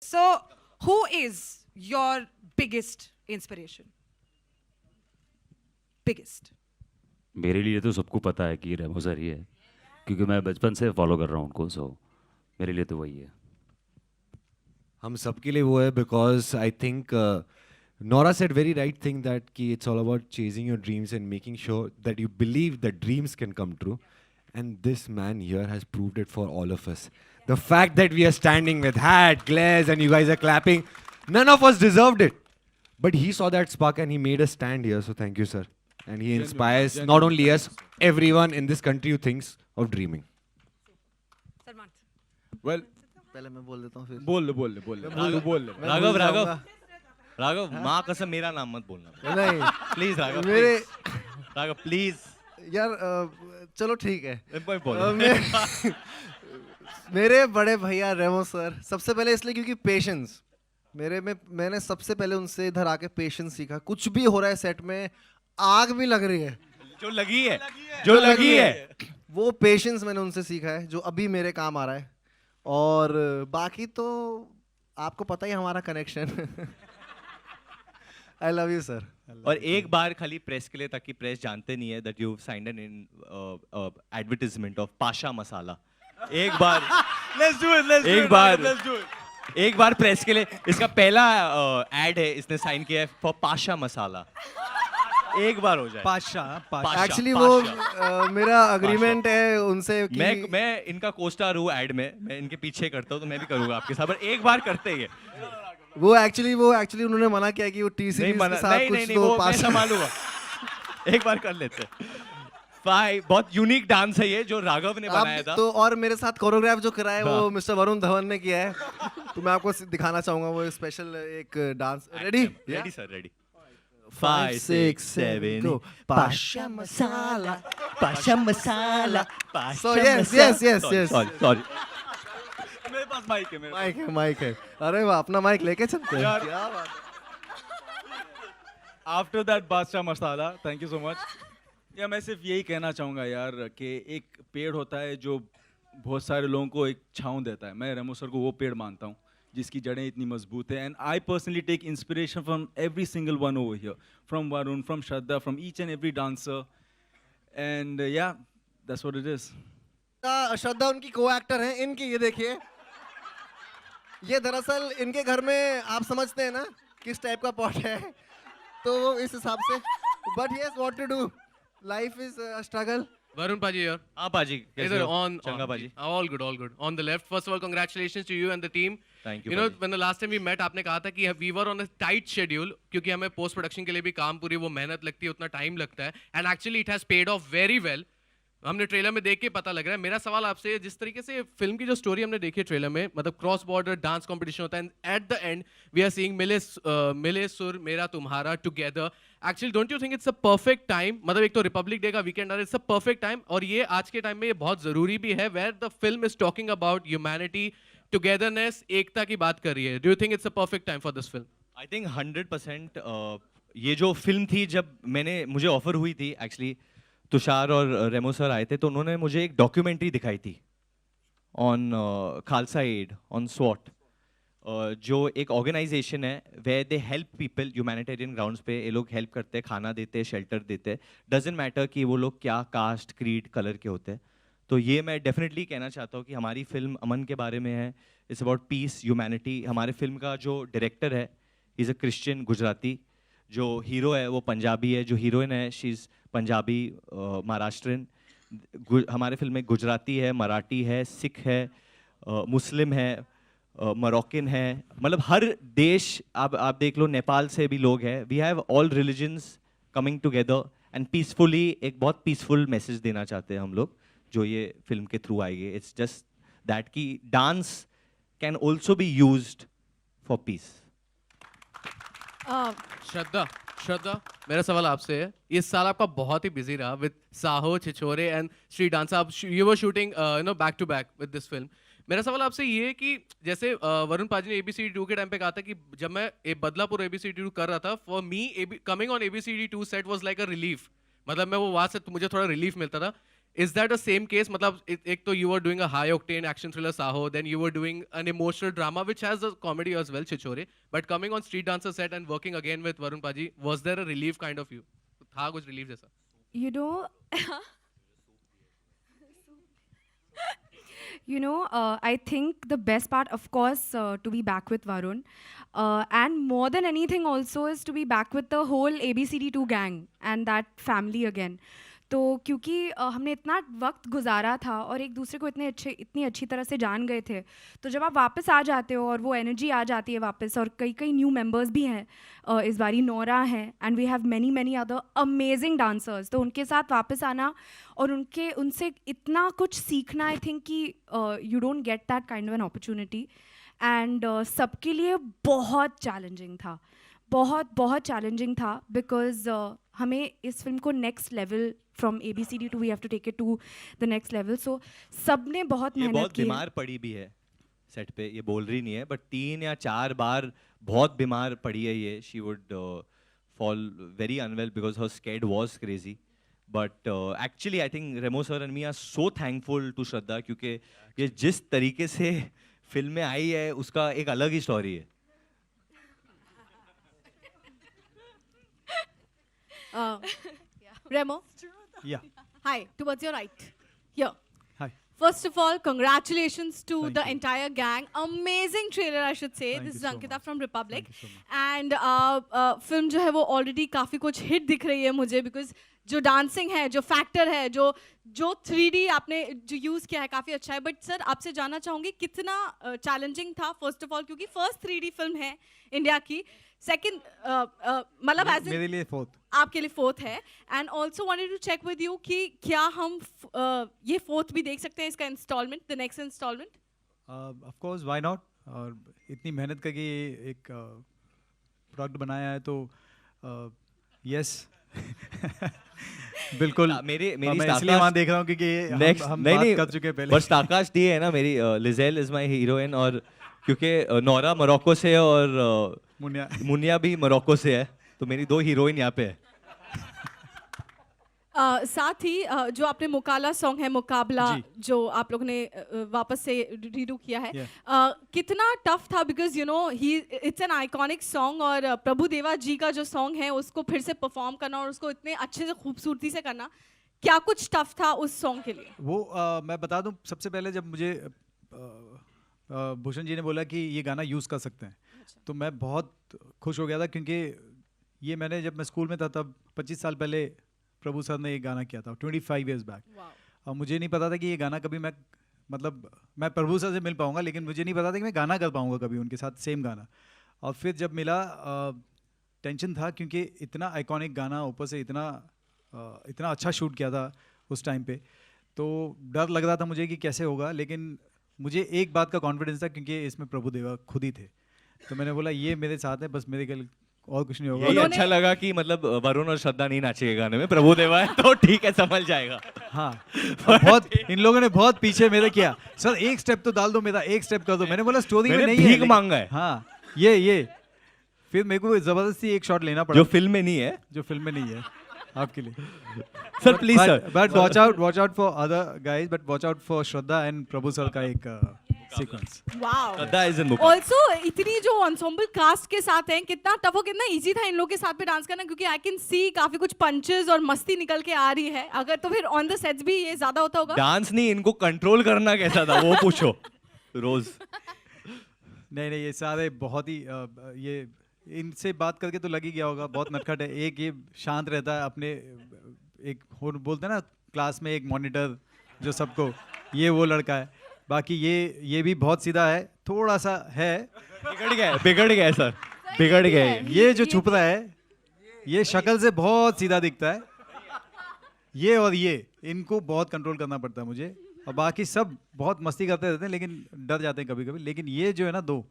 So, who is your biggest inspiration? Biggest. मेरे लिए तो सबको पता है कि रेमो सर ही है, क्योंकि मैं बचपन से फॉलो कर रहा हूँ उनको. सो मेरे लिए तो वही है. हम सबके लिए वो है because I think Nora said very right thing that कि it's all about chasing your dreams and making sure that you believe that dreams can come true. And this man here has proved it for all of us. The fact that we are standing with hat, glares, and you guys are clapping, none of us deserved it. But he saw that spark and he made us stand here. So thank you, sir. And he inspires not only us, everyone in this country who thinks of dreaming. Salman. Well पहले मैं बोल देता हूँ फिर बोल ले राघव राघव राघव माँ कसम मेरा नाम मत बोलना नहीं प्लीज राघव मेरे राघव प्लीज यार चलो ठीक है बोलो मेरे बड़े भैया रेमो सर सबसे पहले इसलिए क्योंकि पेशेंस मैंने सबसे पहले उनसे इधर आके पेशेंस सीखा. कुछ भी हो रहा है सेट में, आग भी लग रही है, जो लगी है वो पेशेंस मैंने उनसे सीखा है जो अभी मेरे काम आ रहा है. और बाकी तो आपको पता ही है हमारा connection. I love you sir. और एक बार खाली प्रेस के लिए, ताकि प्रेस जानते नहीं है that you signed an advertisement of Pasha masala. एक बार एक बार प्रेस के लिए, इसका पहला एड है इसने साइन किया है फॉर पाशा मसाला. एक बार हो जाए पाशा एक्चुअली वो मेरा अग्रीमेंट है उनसे कि मैं इनका कोस्टार हूँ एड में, मैं इनके पीछे करता हूँ, तो मैं भी करूंगा आपके साथ. पर एक बार करते ही है. वो एक्चुअली उन्होंने मना किया कि वो टी नहीं सीरीज के साथ नहीं कुछ नहीं, तो वो मैं पास संभालूंगा. एक बार कर लेते हैं. बहुत यूनिक डांस है ये जो राघव ने बनाया था. तो और मेरे साथ कोरियोग्राफ जो करा है वो मिस्टर वरुण धवन ने किया है. तो मैं आपको दिखाना चाहूंगा वो स्पेशल एक dance. Ready ready sir ready. 5 6 7 go. Pasha masala Pasha masala. So yes. Sorry मेरे पास माइक है माइक है. अरे वाह, अपना माइक लेके चलते हैं. यार. क्या बात. आफ्टर दैट बादशाह मसाला, थैंक यू सो मच. या मैं सिर्फ यही कहना चाहूँगा यार कि एक पेड़ होता है जो बहुत सारे लोगों को एक छाँव देता है. मैं रेमो सर को वो पेड़ मानता हूँ जिसकी जड़ें इतनी मजबूत है. And I personally take inspiration from every single one over here, from Varun, from Shraddha, from each and every dancer. And yeah that's what it is. Shraddha उनकी को एक्टर हैं. इनकी ये देखिए, ये दरअसल इनके घर में आप समझते हैं ना किस टाइप का पॉट है, तो वो इस हिसाब से. But yes, what to do, life is a struggle. Varun Paji here. हाँ पाजी Either on चंगा पाजी. all good. On the left, first of all, congratulations to you and the team. Thank you, You know, Paji. when the last time we met, आपने कहा था कि we were on a tight schedule क्योंकि हमें post production के लिए भी काम पूरी वो मेहनत लगती है, उतना टाइम लगता है. And actually it has paid off very well. हमने ट्रेलर में देख के पता लग रहा है. मेरा सवाल आपसे, जिस तरीके से फिल्म की जो स्टोरी हमने देखी है ट्रेलर में, मतलब क्रॉस बॉर्डर डांस कंपटीशन होता है, at the end we are seeing मिले सुर मेरा तुम्हारा together. Actually don't you think it's a perfect time, मतलब एक तो रिपब्लिक डे का वीकेंड आ रहा है, इट्स अ परफेक्ट टाइम, और ये आज के टाइम में ये बहुत जरूरी भी है, where the film is talking about humanity, togetherness, एकता की बात कर रही है. Do you think it's a perfect time for this film? I think 100% ये जो फिल्म थी, जब मुझे ऑफर हुई थी, एक्चुअली तुषार और रेमो सर आए थे, तो उन्होंने मुझे एक डॉक्यूमेंट्री दिखाई थी ऑन खालसा एड, ऑन स्वॉट, जो एक ऑर्गेनाइजेशन है where they help people humanitarian grounds पे. ये लोग हेल्प करते हैं, खाना देते हैं, शेल्टर देते हैं, डजेंट मैटर कि वो लोग क्या कास्ट, क्रीड, कलर के होते हैं. तो ये मैं डेफिनेटली कहना चाहता हूँ कि हमारी फिल्म अमन के बारे में है. It's about piece, humanity. हमारे फिल्म का जो डायरेक्टर है, इज़ अ क्रिश्चियन गुजराती. जो हीरो है वो पंजाबी है. जो हीरोइन है शी इज़ पंजाबी महाराष्ट्रन. हमारे फिल्म में गुजराती है, मराठी है, सिख है, मुस्लिम है, मोरक्कन है. मतलब हर देश, आप देख लो, नेपाल से भी लोग हैं. We have all religions coming together and peacefully. एक बहुत पीसफुल मैसेज देना चाहते हैं हम लोग जो ये फिल्म के थ्रू आएंगे. इट्स जस्ट दैट कि dance can also be used for peace. Shraddha, मेरा सवाल आपसे है, इस साल आपका बहुत ही बिजी रहा with Saaho, Chhichhore and street dance. आप you were shooting back to back with this film. मेरा सवाल आपसे ये है कि जैसे वरुण पाजी ने ABCD 2 के टाइम पे कहा था कि जब मैं बदलापुर ABCD 2 कर रहा था, for me coming on ABCD 2 set was like a relief. मतलब मैं वो वहाँ से मुझे थोड़ा रिलीफ मिलता था. Is that the same case? मतलब एक तो you were doing a high octane action thriller Saho, then you were doing an emotional drama which has a comedy as well, Chichore. But coming on Street Dancer set and working again with Varun Paji, was there a relief kind of you? था कुछ relief जैसा? You know, I think the best part, of course, to be back with Varun. And more than anything also is to be back with the whole ABCD2 gang and that family again. तो क्योंकि हमने इतना वक्त गुजारा था और एक दूसरे को इतनी अच्छी तरह से जान गए थे, तो जब आप वापस आ जाते हो और वो एनर्जी आ जाती है वापस, और कई न्यू मेंबर्स भी हैं, इस बारी नोरा हैं, and we have many other amazing dancers, तो उनके साथ वापस आना और उनसे इतना कुछ सीखना, आई थिंक कि you don't get that kind of an opportunity, and सबके लिए बहुत चैलेंजिंग था, बहुत चैलेंजिंग था, बिकॉज हमें इस फिल्म को next level from ABCD two we have to take it to the next level. So सबने बहुत ये मेहनत बहुत की. बीमार पड़ी भी है सेट पे, ये बोल रही नहीं है, बट 3 या 4 बार बहुत बीमार पड़ी है ये. She would fall very unwell because her scared was crazy. But actually I think Remo sir and me are so thankful to Shraddha, क्योंकि ये जिस तरीके से फिल्म में आई है उसका एक अलग ही स्टोरी है. Remo, Yeah. hi, towards your right. Here. Hi. First of all, congratulations to Thank the you. entire gang. Amazing trailer, I should say. Thank This you is so Ankita much. from Republic. Thank you so And film जो है वो already काफी कुछ hit दिख रही है मुझे, because जो dancing है, जो factor है, जो 3D आपने जो use किया है काफी अच्छा है. But sir, आपसे जानना चाहूँगी कितना challenging था, first of all, क्योंकि first 3D film है इंडिया की. Second, मतलब as in मेरे लिए 4th. आपके लिए 4th है. And also wanted to check with you कि क्या हम ये 4th भी देख सकते हैं, इसका instalment, the next instalment? Of course, why not. और इतनी मेहनत करके एक प्रोडक्ट बनाया है तो यस. बिल्कुल. मेरी मैं इसलिए वहाँ देख रहा हूँ क्योंकि ये नेक्स्ट हम नहीं बात नहीं कर चुके हैं पहले. बस आकाश डी है ना मेरी. लिजेल इज माय हीरोइन, और क्योंकि नोरा मोरक्को से है और मुनिया भी मोरक्को से है, तो मेरी 2 हीरोइन यहाँ पे है. साथ ही जो आपने मुकाला सॉन्ग है, मुकाबला, जी. जो आप लोगों ने वापस से रीडू किया है, Yeah. कितना टफ था? Because you know he it's an iconic song, और प्रभु देवा जी का जो सॉन्ग है उसको फिर से परफॉर्म करना और उसको इतने अच्छे से खूबसूरती से करना, क्या कुछ टफ था उस सॉन्ग के लिए? वो मैं बता दूं, सबसे पहले जब मुझे भूषण जी ने बोला कि ये गाना यूज़ कर सकते हैं, तो मैं बहुत खुश हो गया था, क्योंकि ये मैंने जब मैं स्कूल में था तब 25 साल पहले प्रभु सर ने एक गाना किया था, 25 ईयर्स बैक. और मुझे नहीं पता था कि ये गाना कभी मैं प्रभु सर से मिल पाऊंगा, लेकिन मुझे नहीं पता था कि मैं गाना कर पाऊंगा कभी उनके साथ सेम गाना. और फिर जब मिला, टेंशन था, क्योंकि इतना आइकॉनिक गाना, ऊपर से इतना अच्छा शूट किया था उस टाइम पे, तो डर लग रहा था मुझे कि कैसे होगा. लेकिन मुझे एक बात का कॉन्फिडेंस था, क्योंकि इसमें प्रभु देवा खुद ही थे, तो मैंने बोला ये मेरे साथ है, बस मेरे कल और कुछ नहीं होगा. यही अच्छा लगा कि मतलब वरुण और श्रद्धा नहीं नाचेगा गाने में, प्रभु देवा है तो ठीक है, संभल जाएगा. हाँ. बहुत इन लोगों ने बहुत पीछे मेरे किया, सर एक स्टेप तो डाल दो, मेरा एक स्टेप कर दो. मैंने बोला स्टोरी में मैंने नहीं है, भीख मांगा है. हाँ, ये फिर मेरे को जबरदस्ती एक शॉट लेना पड़ा, जो फिल्म में नहीं है, जो फिल्म में नहीं है आपके लिए. Sir please sir. But watch out for other guys, but watch out for Shraddha and Prabhu sir का एक sequence. Wow. Shraddha is in book. Also इतनी जो ensemble कास्ट के साथ हैं, कितना टफ और कितना इजी था इन लोग के साथ पे डांस करना, क्योंकि आई कैन सी काफी कुछ पंचेस और मस्ती निकल के आ रही है. अगर तो फिर ऑन द सेट्स भी ये ज्यादा होता होगा? डांस नहीं, इनको कंट्रोल करना कैसा था वो पूछो रोज. नहीं, ये सारे बहुत ही ये इनसे बात करके तो लग ही गया होगा, बहुत नटखट है. एक ये शांत रहता है अपने, एक बोलते हैं ना क्लास में एक मॉनिटर जो सबको, ये वो लड़का है. बाकी ये भी बहुत सीधा है, थोड़ा सा है, बिगड़ गया सर, बिगड़ गए. ये जो छुप रहा है, ये शक्ल से बहुत सीधा दिखता है. ये और ये, इनको बहुत कंट्रोल करना पड़ता है मुझे. और बाकी सब बहुत मस्ती करते रहते हैं, लेकिन डर जाते हैं कभी कभी. लेकिन ये जो है ना 2,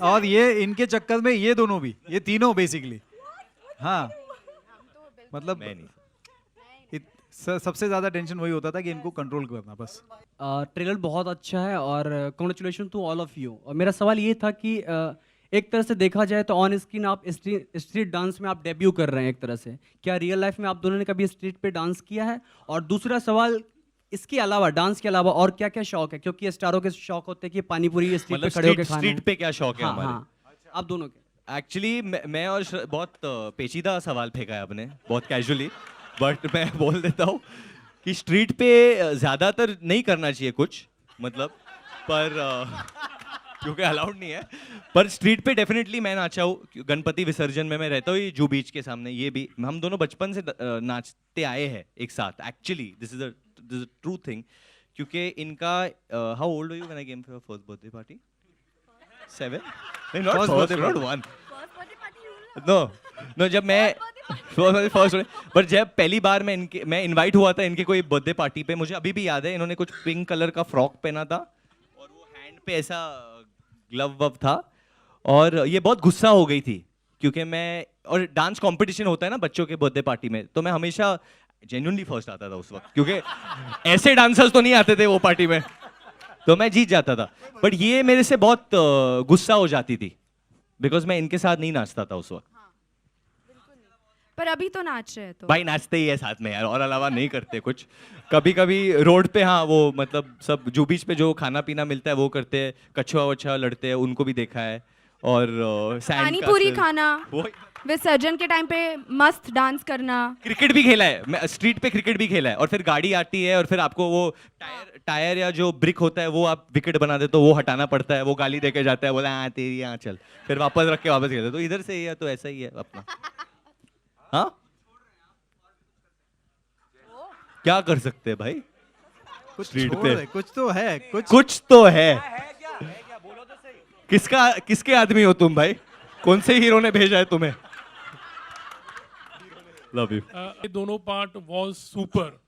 और ये इनके चक्कर में ये दोनों भी, ये तीनों बेसिकली. हाँ, मतलब सबसे ज्यादा टेंशन वही होता था कि इनको कंट्रोल करना बस. ट्रेलर बहुत अच्छा है और congratulation to all of you. और मेरा सवाल ये था कि एक तरह से देखा जाए तो ऑन स्क्रीन आप स्ट्रीट डांस में आप डेब्यू कर रहे हैं एक तरह से, क्या रियल लाइफ में आप दोनों ने कभी स्ट्रीट पे डांस किया है? और दूसरा सवाल, इसके अलावा, डांस के अलावा और क्या क्या शौक है? क्योंकि स्टारों के शौक होते हैं कि पानी पूरी स्ट्रीट पे खड़े होकर खाना स्ट्रीट पे क्या शौक है हाँ, हमारे? हाँ, आप दोनों के। एक्चुअली मैं और बहुत पेचीदा सवाल फेंका है आपने, बहुत कैजुअली, बट मैं बोल देता हूँ कि स्ट्रीट पे ज़्यादातर नहीं करना चाहिए कुछ, मतलब, पर क्योंकि अलाउड नहीं है, पर स्ट्रीट पे डेफिनेटली मैं नाचा हूँ। गणपति विसर्जन में मैं रहता हूँ जू बीच के सामने, ये भी हम दोनों बचपन से नाचते आए हैं एक साथ। Actually this is a true thing, क्योंकि इनका how old were you when I came for your first birthday party? 7? नहीं, नॉट फर्स्ट, नॉट 1, नो जब मैं फर्स्ट, पर जब पहली बार मैं इनवाइट हुआ था इनके कोई बर्थडे पार्टी पे, मुझे अभी भी याद है, इन्होंने कुछ पिंक कलर का फ्रॉक पहना था और वो हैंड पे ऐसा ग्लव वव था, और ये बहुत गुस्सा हो गई थी क्योंकि मैं, और डांस कंपटीशन होता है ना बच्चों के बर्थडे पार्टी में, तो मैं हमेशा जेन्युइनली फर्स्ट आता था उस वक्त, क्योंकि ऐसे डांसर्स तो नहीं आते थे वो पार्टी में, तो मैं जीत जाता था। बट ये मेरे से बहुत गुस्सा हो जाती थी बिकॉज मैं इनके साथ नहीं नाचता था उस वक्त। पर अभी तो नाच रहे हैं तो भाई नाचते ही है साथ में यार, और अलावा नहीं करते कुछ। कभी कभी रोड पे, हाँ, वो मतलब सब जू बीच पे जो खाना पीना मिलता है वो करते हैं, कछुआ वछुआ लड़ते हैं, उनको भी देखा है, और पानी पूरी खाना, विसर्जन के टाइम पे मस्त डांस करना। क्रिकेट भी खेला है, मैं स्ट्रीट पे क्रिकेट भी खेला है, और फिर गाड़ी आती है और फिर आपको वो टायर या जो ब्रिक होता है वो आप विकेट बना देते हो, वो हटाना पड़ता है, वो गाली देके जाता है, बोला हाँ तेरी यहाँ चल, फिर वापस रख के वापस खेलते। तो इधर से ही है, तो ऐसा ही है अपना। हाँ, क्या कर सकते हैं भाई स्ट्रीट पे? कुछ तो है, कुछ तो है। किसके आदमी हो तुम भाई? कौन से हीरो ने भेजा है तुम्हें? Love you. ये दोनों पार्ट वाज सुपर,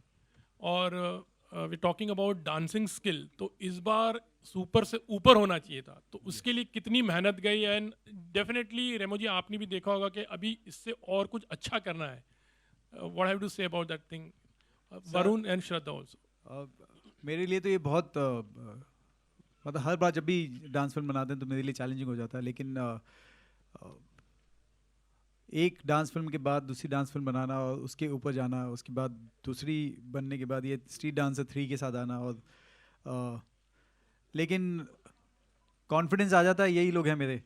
और we talking about dancing skill, तो इस बार सुपर से ऊपर होना चाहिए था, तो उसके लिए कितनी मेहनत गई। एंड डेफिनेटली रेमो जी, आपने भी देखा होगा कि अभी इससे और कुछ अच्छा करना है। What have to say about that thing, Varun and Shraddha also? मेरे लिए तो ये बहुत मतलब हर बार जब भी डांस फिल्म बनाते हैं तो मेरे लिए चैलेंजिंग हो जाता है, लेकिन एक डांस फिल्म के बाद दूसरी डांस फिल्म बनाना और उसके ऊपर जाना, उसके बाद दूसरी बनने के बाद ये स्ट्रीट डांसर 3 के साथ आना, और लेकिन कॉन्फिडेंस आ जाता है। यही लोग हैं मेरे,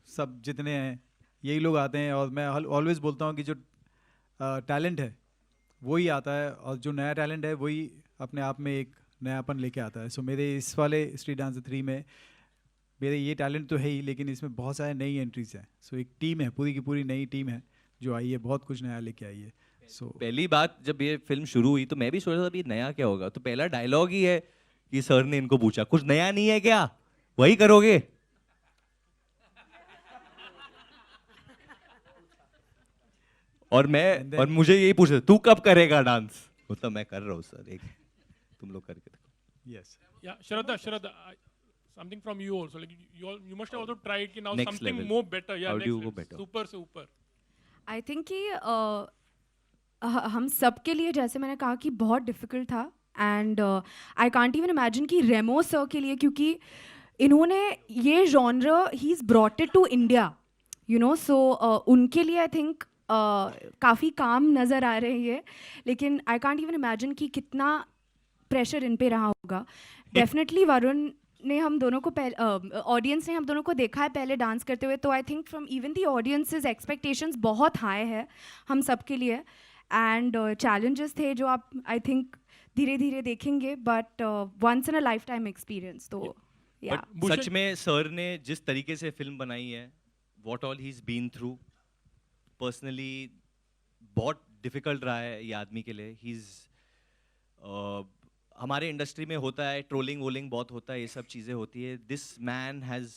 सब जितने हैं यही लोग आते हैं, और मैं ऑलवेज बोलता हूँ कि जो टैलेंट है वही आता है, और जो नया टैलेंट है वही अपने आप में एक नयापन लेके आता है। सो मेरे इस वाले स्ट्रीट डांसर 3 में मेरे ये टैलेंट तो है ही, लेकिन इसमें बहुत सारे नई एंट्रीज हैं। सो एक टीम है, पूरी की पूरी नई टीम है जो आई है, बहुत कुछ नया लेके आई है। सो पहली बात जब ये फिल्म शुरू हुई तो मैं भी सोचा था अभी नया क्या होगा, तो पहला डायलॉग ही है कि सर ने इनको पूछा कुछ नया नहीं है क्या, वही करोगे? और मुझे यही पूछा तू कब करेगा डांस, मतलब मैं कर रहा हूँ सर, एक तुम लोग करके देखो। Yes, Yeah, Shraddha, something from you also. Like you must have also tried कि now Next something level. more better. Yeah, How next do you level. go better? Super से ऊपर. आई थिंक कि हम सब के लिए, जैसे मैंने कहा, कि बहुत डिफ़िकल्ट था, and I can't even imagine कि रेमो सर के लिए, क्योंकि इन्होंने ये जॉनर ही is brought it to India, you know, so उनके लिए आई थिंक काफ़ी काम नज़र आ रहे हैं ये, लेकिन आई कांट इवन इमेजिन कि कितना प्रेशर इन पे रहा होगा। डेफिनेटली वरुण ने हम दोनों को ऑडियंस ने हम दोनों को देखा है पहले डांस करते हुए, तो I think from even the audiences expectations बहुत हाई है हम सब के लिए, एंड चैलेंजेस थे जो आप आई थिंक धीरे धीरे देखेंगे, but once in a lifetime experience. तो या सच में सर ने जिस तरीके से फिल्म बनाई है, what all he is been through, personally बहुत डिफिकल्ट रहा है ये आदमी के लिए। ही इज हमारे इंडस्ट्री में होता है ट्रोलिंग वोलिंग बहुत होता है, ये सब चीज़ें होती है। This man has,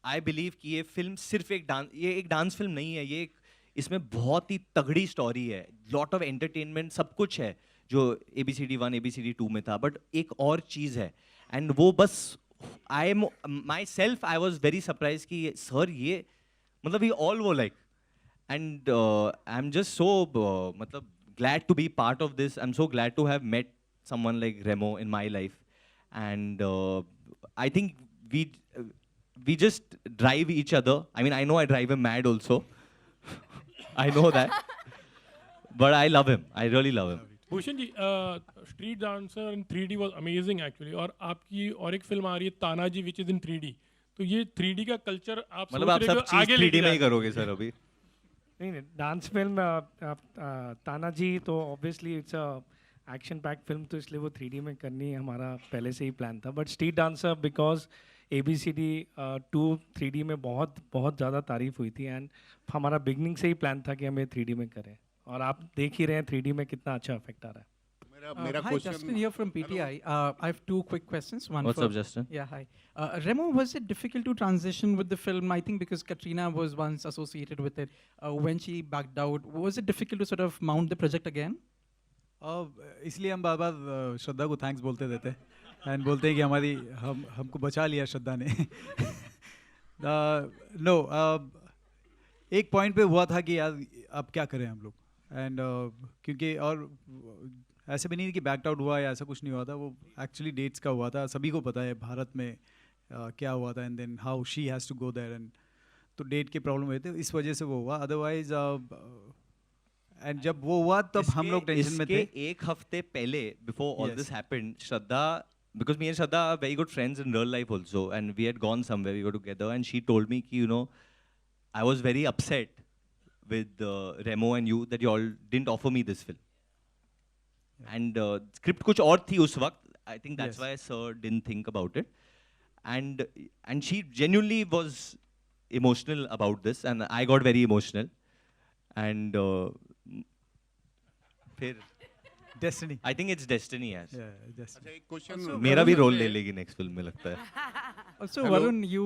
I believe कि ये फिल्म सिर्फ ये एक डांस फिल्म नहीं है, ये इसमें बहुत ही तगड़ी स्टोरी है, लॉट ऑफ एंटरटेनमेंट, सब कुछ है जो ABCD 1 ABCD 2 में था, बट एक और चीज़ है, एंड वो बस my self I was very surprise कि सर ये मतलब ये ऑल वो like, and I am just so मतलब glad to be part of this. I'm so glad to have met someone like Remo in my life, and I think we just drive each other. I mean, I know I drive him mad also. I know that. But I love him. I really love him. Bhushan ji, street dancer in 3D was amazing actually, और आपकी और एक film आ रही है Tanaji which is in 3D, तो ये 3D का culture आप मतलब आप सोच रहे सब हो चीज आगे 3D लेके में ही जाना? करोगे सर अभी? नहीं नहीं, डांस फिल्म तानाजी तो obviously it's a action pack film, तो इसलिए वो 3D में करनी हमारा पहले से ही प्लान था. But street dancer because ABCD 2 3D में बहुत बहुत ज़्यादा तारीफ हुई थी, एंड हमारा बिगनिंग से ही प्लान था कि हम ये 3D में करें, और आप देख ही रहे हैं 3D में कितना अच्छा इफेक्ट आ रहा है. Hi, Justin here from PTI. I have two quick questions. One What's for, up, Justin? Yeah, hi. Remo, was it difficult to transition with the film? I think because Katrina was once associated with it. When she backed out, was it difficult to sort of mount the project again? इसलिए हम बार बार श्रद्धा को thanks बोलते रहते हैं and बोलते हैं कि हमको बचा लिया श्रद्धा ने. नो, एक पॉइंट पे हुआ था कि यार अब क्या करें हम लोग, एंड क्योंकि और ऐसे भी नहीं कि बैकड आउट हुआ या ऐसा कुछ नहीं हुआ था, वो एक्चुअली डेट्स का हुआ था. सभी को पता है भारत में क्या हुआ था, and then how she has to go there, and तो डेट के प्रॉब्लम हुए थे, इस वजह से वो हुआ. अदरवाइज एंड जब वो हुआ तब हम लोग टेंशन में थे. एक हफ्ते पहले before all Yes. This happened, Shraddha, because me and Shraddha are very good friends in real life also, and we had gone somewhere, we were together, and she told me कि, you know, I was very upset with Remo and you that you all didn't offer me this film. And script कुछ और थी उस वक्त. I think that's Yes. why sir didn't think about it. And she genuinely was emotional about this, and I got very emotional. And फिर destiny. I think it's destiny यार. Destiny. Also, मेरा भी role ले लेगी next film में लगता है. Also, Varun, you